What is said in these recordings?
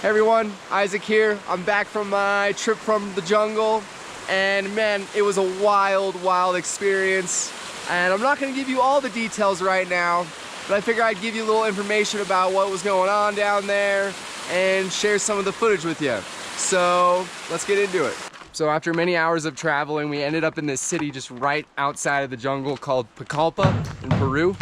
Hey everyone, Isaac here. I'm back from my trip from the jungle, and man, it was a wild experience. And I'm not gonna give you all the details right now, but I figure I'd give you a little information about what was going on down there and share some of the footage with you. So let's get into it. So after many hours of traveling, we ended up in this city just right outside of the jungle called Pucallpa in Peru.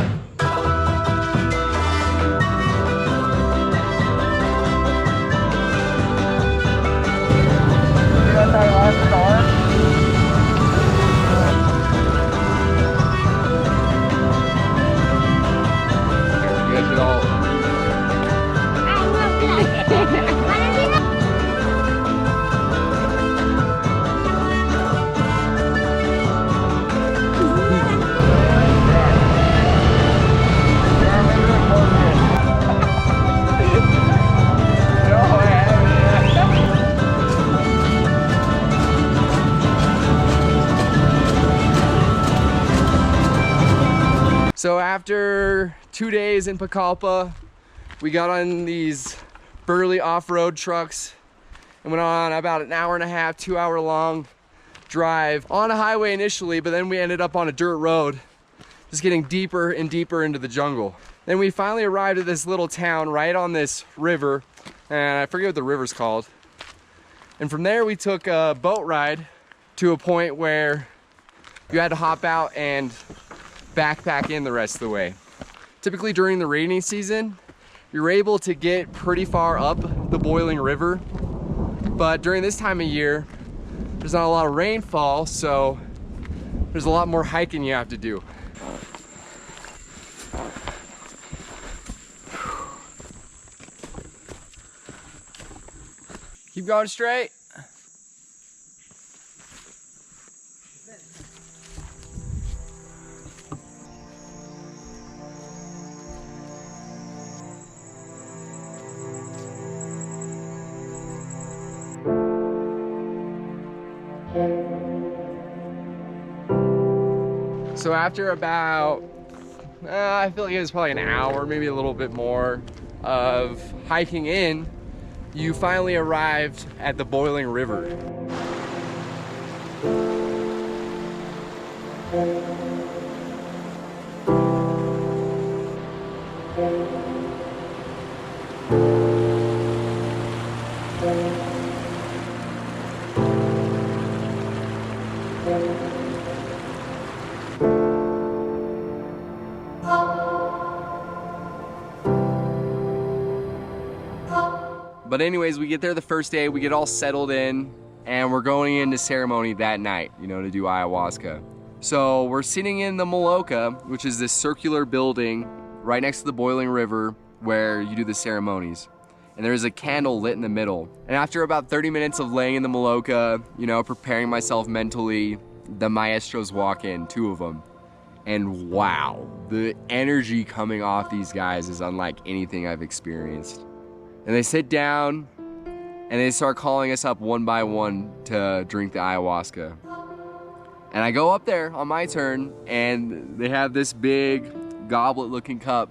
So after 2 days in Pucallpa, we got on these burly off-road trucks and went on about an hour and a half, 2 hour long drive on a highway initially, but then we ended up on a dirt road, just getting deeper and deeper into the jungle. Then we finally arrived at this little town right on this river, and I forget what the river's called. And from there we took a boat ride to a point where you had to hop out and backpack in the rest of the way. Typically during the rainy season, you're able to get pretty far up the boiling river, but during this time of year, there's not a lot of rainfall, so there's a lot more hiking you have to do. Keep going straight. So after about, I feel like it was probably an hour, maybe a little bit more of hiking in, you finally arrived at the boiling river. But anyways, we get there the first day, we get all settled in, and we're going into ceremony that night, you know, to do ayahuasca. So we're sitting in the Maloka, which is this circular building right next to the boiling river where you do the ceremonies. And there's a candle lit in the middle. And after about 30 minutes of laying in the Maloka, you know, preparing myself mentally, the maestros walk in, 2 of them. And wow, the energy coming off these guys is unlike anything I've experienced. And they sit down and they start calling us up one by one to drink the ayahuasca. And I go up there on my turn and they have this big goblet looking cup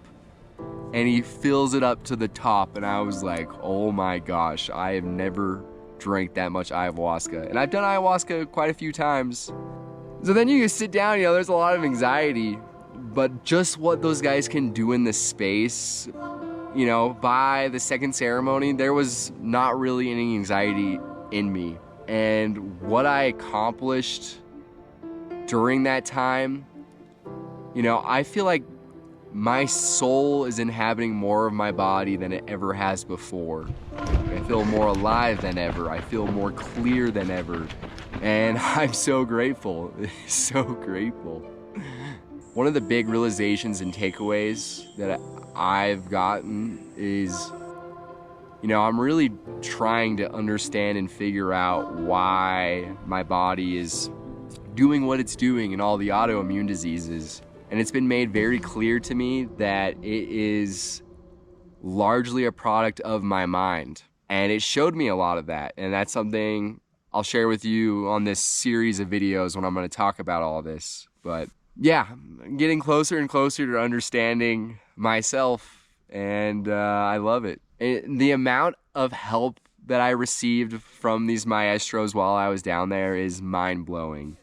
and he fills it up to the top, and I was like, oh my gosh, I have never drank that much ayahuasca. And I've done ayahuasca quite a few times. So then you sit down, you know, there's a lot of anxiety, but just what those guys can do in this space, you know, by the second ceremony, there was not really any anxiety in me. And what I accomplished during that time, you know, I feel like my soul is inhabiting more of my body than it ever has before. I feel more alive than ever. I feel more clear than ever. And I'm so grateful, so grateful. One of the big realizations and takeaways that I've gotten is, you know, I'm really trying to understand and figure out why my body is doing what it's doing in all the autoimmune diseases. And it's been made very clear to me that it is largely a product of my mind. And it showed me a lot of that. And that's something I'll share with you on this series of videos when I'm going to talk about all this. But yeah, I'm getting closer and closer to understanding myself, and I love it. The amount of help that I received from these maestros while I was down there is mind-blowing.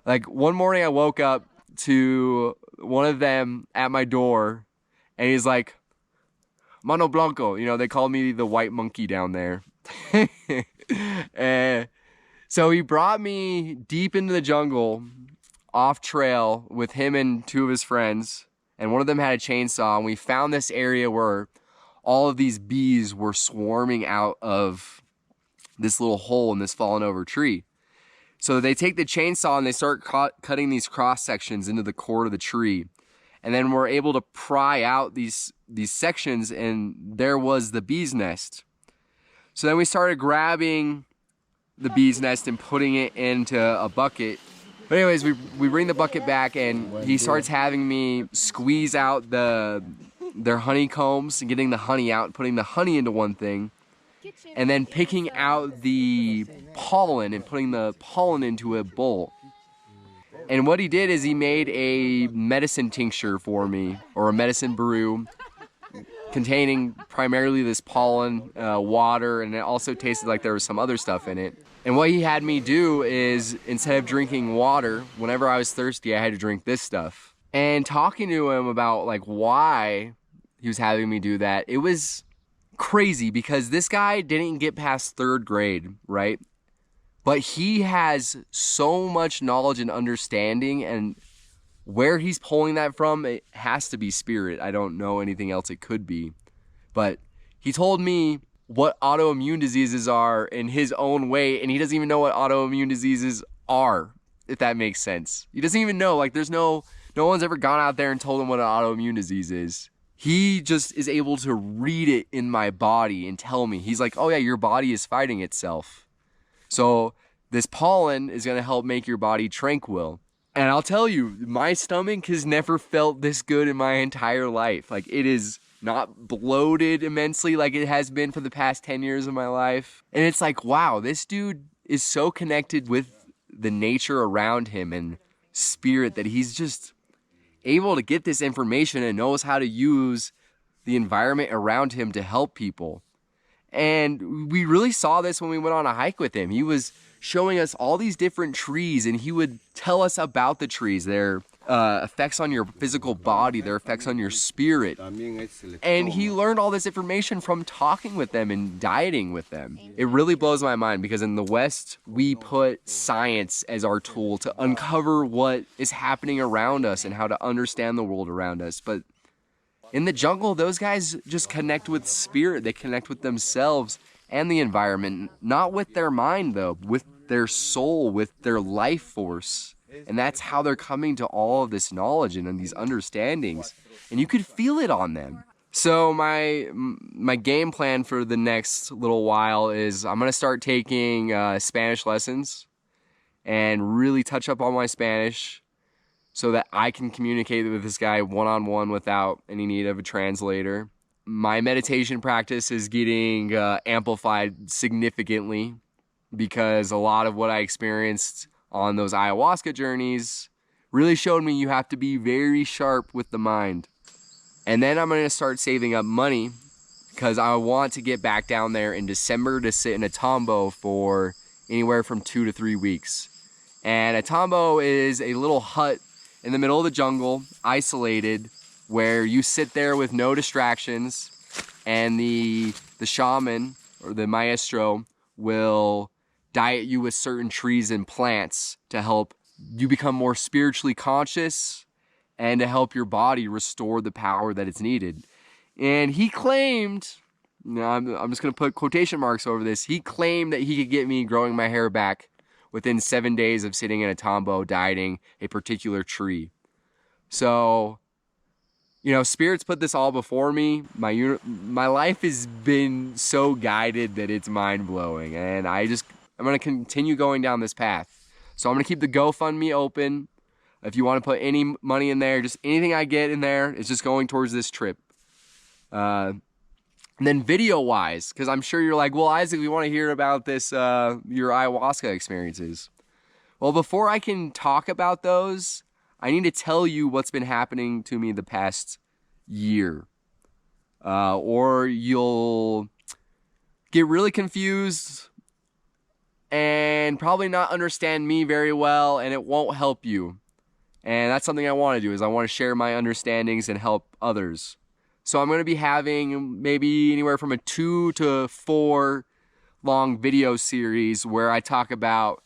Like, one morning I woke up to one of them at my door, and he's like, Mano Blanco, you know, they call me the white monkey down there. And so he brought me deep into the jungle, off trail, with him and two of his friends, and one of them had a chainsaw, and we found this area where all of these bees were swarming out of this little hole in this fallen over tree. So they take the chainsaw and they start cutting these cross sections into the core of the tree. And then we're able to pry out these sections, and there was the bee's nest. So then we started grabbing the bee's nest and putting it into a bucket. But anyways, we bring the bucket back, and he starts having me squeeze out their honeycombs and getting the honey out, putting the honey into one thing, and then picking out the pollen and putting the pollen into a bowl. And what he did is he made a medicine tincture for me, or a medicine brew, containing primarily this pollen, water, and it also tasted like there was some other stuff in it. And what he had me do is, instead of drinking water, whenever I was thirsty, I had to drink this stuff. And talking to him about like why he was having me do that, it was crazy because this guy didn't get past 3rd grade, right? But he has so much knowledge and understanding, and where he's pulling that from, it has to be spirit. I don't know anything else it could be. But he told me what autoimmune diseases are in his own way, and he doesn't even know what autoimmune diseases are, if that makes sense. He doesn't even know. Like, there's no one's ever gone out there and told him what an autoimmune disease is. He just is able to read it in my body and tell me. He's like, oh yeah, your body is fighting itself. So this pollen is going to help make your body tranquil. And I'll tell you, my stomach has never felt this good in my entire life. Like, it is not bloated immensely like it has been for the past 10 years of my life. And it's like, wow, this dude is so connected with the nature around him and spirit that he's just able to get this information and knows how to use the environment around him to help people. And we really saw this when we went on a hike with him. He was showing us all these different trees, and he would tell us about the trees, their effects on your physical body, their effects on your spirit. And he learned all this information from talking with them and dieting with them. It really blows my mind because in the West, we put science as our tool to uncover what is happening around us and how to understand the world around us. But in the jungle, those guys just connect with spirit. They connect with themselves and the environment, not with their mind though, with their soul, with their life force. And that's how they're coming to all of this knowledge and these understandings. And you could feel it on them. So my game plan for the next little while is I'm gonna start taking Spanish lessons and really touch up on my Spanish, so that I can communicate with this guy one-on-one without any need of a translator. My meditation practice is getting amplified significantly because a lot of what I experienced on those ayahuasca journeys really showed me you have to be very sharp with the mind. And then I'm gonna start saving up money because I want to get back down there in December to sit in a tambo for anywhere from 2 to 3 weeks. And a tambo is a little hut in the middle of the jungle, isolated, where you sit there with no distractions, and the shaman or the maestro will diet you with certain trees and plants to help you become more spiritually conscious and to help your body restore the power that it's needed. And he claimed, I'm just gonna put quotation marks over this, he claimed that he could get me growing my hair back within 7 days of sitting in a tambo dieting a particular tree. So, you know, spirits put this all before me. My life has been so guided that it's mind-blowing, and I'm gonna continue going down this path. So I'm gonna keep the GoFundMe open. If you want to put any money in there, just anything I get in there is just going towards this trip. And then video-wise, because I'm sure you're like, well, Isaac, we want to hear about this, your ayahuasca experiences. Well, before I can talk about those, I need to tell you what's been happening to me the past year. or you'll get really confused and probably not understand me very well, and it won't help you. And that's something I want to do, is I want to share my understandings and help others. So I'm going to be having maybe anywhere from a 2 to 4 long video series where I talk about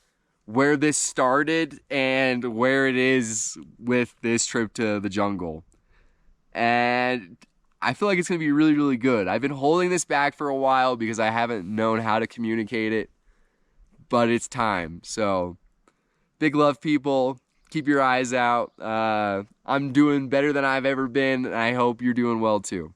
where this started and where it is with this trip to the jungle. And I feel like it's going to be really, really good. I've been holding this back for a while because I haven't known how to communicate it, but it's time. So big love, people. Keep your eyes out. I'm doing better than I've ever been, and I hope you're doing well too.